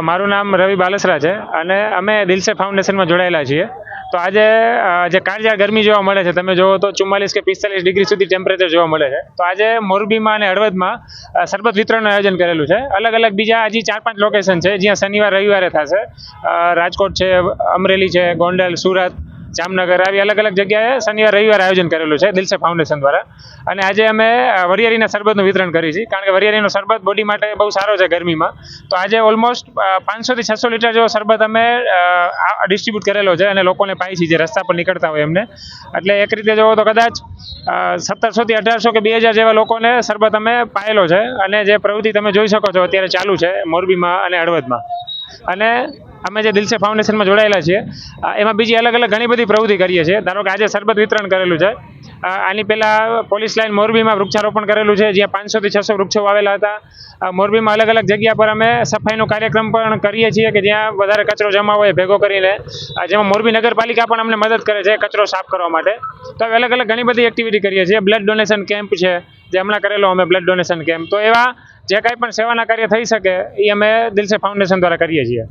મારું નામ રવિ બાલસરા છે અને અમે દિલસે ફાઉન્ડેશનમાં જોડાયેલા છીએ. તો આજે જે કાળઝાળ ગરમી જોવા મળે છે, તમે જોવો તો 44 કે 45 ડિગ્રી સુધી ટેમ્પરેચર જોવા મળે છે. તો આજે મોરબીમાં અને હળવદમાં શરબત વિતરણનું આયોજન કરેલું છે. અલગ અલગ બીજા હજી 4-5 લોકેશન છે જ્યાં શનિવાર રવિવારે થશે. રાજકોટ છે, અમરેલી છે, ગોંડલ, સુરત, જામનગર, આવી અલગ અલગ જગ્યાએ શનિવાર રવિવાર આયોજન કરેલું છે દિલસે ફાઉન્ડેશન દ્વારા. અને આજે અમે વરિયાળીના શરબતનું વિતરણ કરીએ છીએ, કારણ કે વરિયાળીનો શરબત બોડી માટે બહુ સારો છે ગરમીમાં. તો આજે ઓલમોસ્ટ 500 થી 600 લીટર જેવો શરબત અમે ડિસ્ટ્રીબ્યુટ કરેલો છે અને લોકોને પાઈ છીએ જે રસ્તા પર નીકળતા હોય એમને. એટલે એક રીતે જોવો તો કદાચ 1700 થી 1800 કે 2000 જેવા લોકોને શરબત અમે પાયેલો છે. અને જે પ્રવૃત્તિ તમે જોઈ શકો છો અત્યારે ચાલુ છે મોરબીમાં અને હળવદમાં. અને અમે જે દિલસે ફાઉન્ડેશનમાં જોડાયેલા છીએ એમાં બીજી અલગ અલગ ઘણી બધી પ્રવૃત્તિ કરીએ છીએ. ધારો કે આજે શરબત વિતરણ કરેલું છે. આની પહેલાં પોલીસ લાઇન મોરબીમાં વૃક્ષારોપણ કરેલું છે, જ્યાં 500 થી 600 વૃક્ષો વાવેલા હતા. મોરબીમાં અલગ અલગ જગ્યા પર અમે સફાઈનો કાર્યક્રમ પણ કરીએ છીએ કે જ્યાં વધારે કચરો જમા હોય ભેગો કરીને, જેમાં મોરબી નગરપાલિકા પણ અમને મદદ કરે છે કચરો સાફ કરવા માટે. તો અલગ અલગ ઘણી બધી એક્ટિવિટી કરીએ છીએ. બ્લડ ડોનેશન કેમ્પ છે જે હમણાં કરેલો અમે બ્લડ ડોનેશન કેમ્પ. તો એવા જે કાંઈ પણ સેવાના કાર્ય થઈ શકે એ અમે દિલસે ફાઉન્ડેશન દ્વારા કરીએ છીએ.